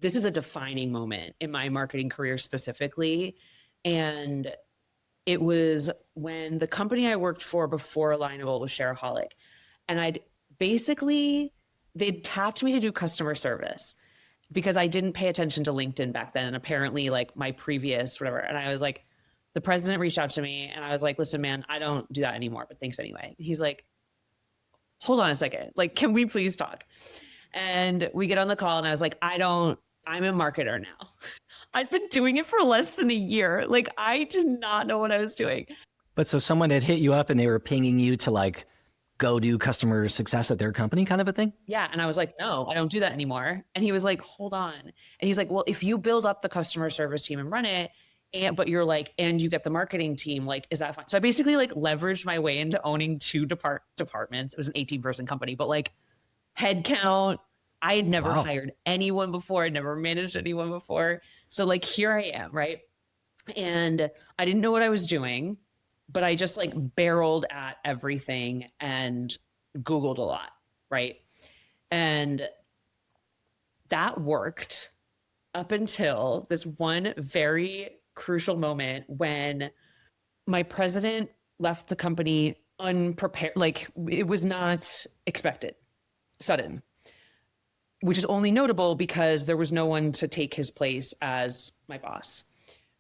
this is a defining moment in my marketing career specifically. And it was when the company I worked for before Alignable was Shareaholic. And they'd tapped me to do customer service because I didn't pay attention to LinkedIn back then. And apparently, like my previous whatever. And I was like, the president reached out to me and I was like, listen, man, I don't do that anymore, but thanks anyway. He's like, hold on a second. Like, can we please talk? And we get on the call and I was like, I'm a marketer now. I'd been doing it for less than a year. Like, I did not know what I was doing. But so someone had hit you up and they were pinging you to like go do customer success at their company kind of a thing? Yeah. And I was like, no, I don't do that anymore. And he was like, hold on. And he's like, well, if you build up the customer service team and run it, but you're like, and you get the marketing team, like, is that fine? So I basically like leveraged my way into owning two departments. It was an 18-person company, but like head count, I had never hired anyone before. I'd never managed anyone before. So like, here I am, right? And I didn't know what I was doing, but I just like barreled at everything and Googled a lot, right? And that worked up until this one very crucial moment when my president left the company unprepared. Like, it was not expected, sudden, which is only notable because there was no one to take his place as my boss,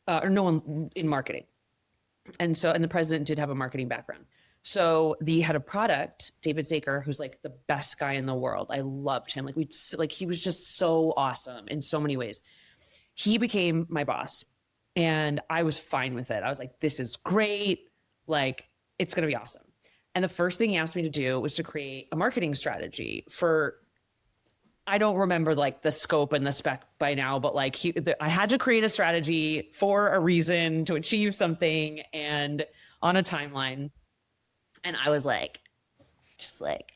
or no one in marketing. And the president did have a marketing background. So the head of product, David Zaker, who's like the best guy in the world. I loved him. He was just so awesome in so many ways. He became my boss and I was fine with it. I was like, this is great. Like, it's going to be awesome. And the first thing he asked me to do was to create a marketing strategy for, I don't remember like the scope and the spec by now, but like I had to create a strategy for a reason to achieve something and on a timeline. And I was like, just like,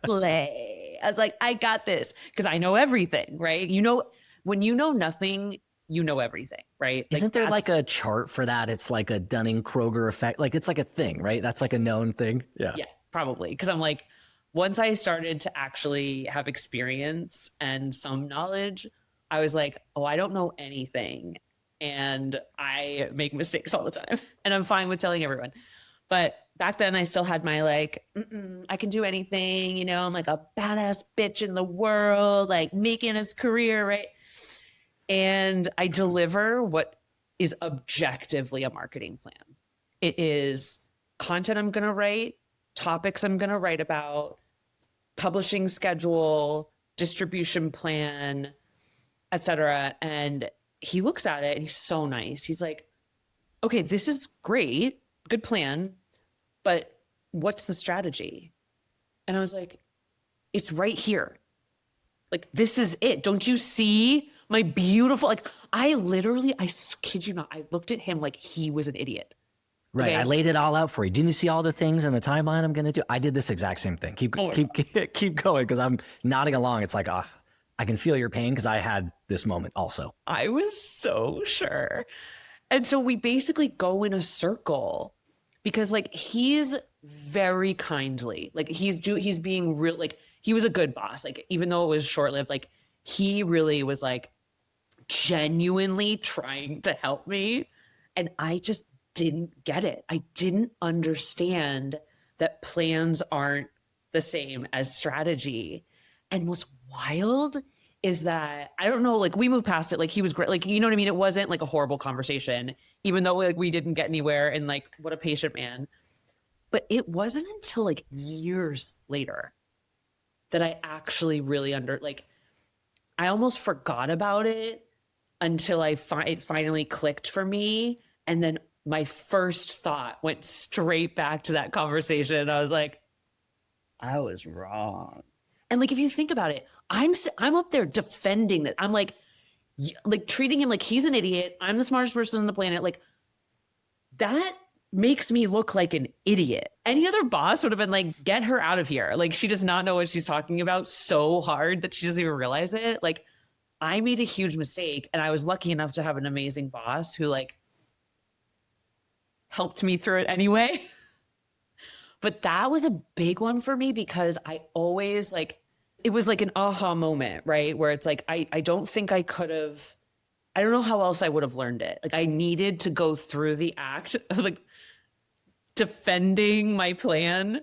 play. I was like, I got this because I know everything, right? You know, when you know nothing, you know everything, right? Isn't there like a chart for that? It's like a Dunning-Kruger effect. Like, it's like a thing, right? That's like a known thing. Yeah. Yeah, probably. Because I'm like, once I started to actually have experience and some knowledge, I was like, oh, I don't know anything. And I make mistakes all the time. And I'm fine with telling everyone. But back then I still had my like, I can do anything, you know, I'm like a badass bitch in the world, like making his career, right? And I deliver what is objectively a marketing plan. It is content I'm going to write, topics I'm going to write about, publishing schedule, distribution plan, etc. And he looks at it and he's so nice. He's like, okay, this is great. Good plan. But what's the strategy? And I was like, it's right here. Like, this is it. Don't you see my beautiful, like, I kid you not, I looked at him like he was an idiot. Right. Okay? I laid it all out for you. Didn't you see all the things in the timeline I'm going to do? I did this exact same thing. Keep going because I'm nodding along. It's like, I can feel your pain because I had this moment also. I was so sure. And so we basically go in a circle because like he's very kindly, like he's being real, like he was a good boss. Like, even though it was short-lived, like he really was like genuinely trying to help me. And I just didn't get it. I didn't understand that plans aren't the same as strategy. And what's wild is that, I don't know, like we moved past it. Like he was great. Like, you know what I mean? It wasn't like a horrible conversation, even though like we didn't get anywhere, and like, what a patient man. But it wasn't until like years later that I actually really I almost forgot about it until it finally clicked for me. And then my first thought went straight back to that conversation. I was like, I was wrong. And like, if you think about it, I'm up there defending that. I'm like treating him like he's an idiot. I'm the smartest person on the planet. Like, that makes me look like an idiot. Any other boss would have been like, get her out of here. Like, she does not know what she's talking about so hard that she doesn't even realize it. Like, I made a huge mistake, and I was lucky enough to have an amazing boss who like helped me through it anyway. But that was a big one for me because I always like, it was like an aha moment, right? Where it's like, I don't think I could have, I don't know how else I would have learned it. Like I needed to go through the act of like defending my plan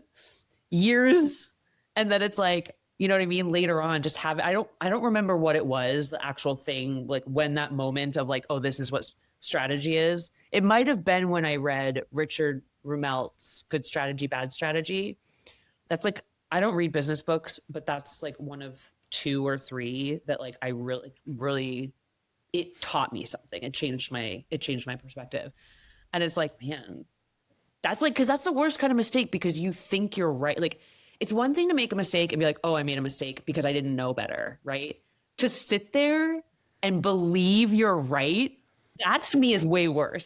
years. And then it's like, you know what I mean? Later on, just have, I don't remember what it was, the actual thing, like when that moment of like, oh, this is what strategy is. It might have been when I read Richard Rumelt's Good Strategy, Bad Strategy. That's like, I don't read business books, but that's like one of two or three that like I really, really, it taught me something. It changed my perspective. And it's like, man, that's like, cause that's the worst kind of mistake because you think you're right. Like it's one thing to make a mistake and be like, oh, I made a mistake because I didn't know better. Right. To sit there and believe you're right. That to me is way worse.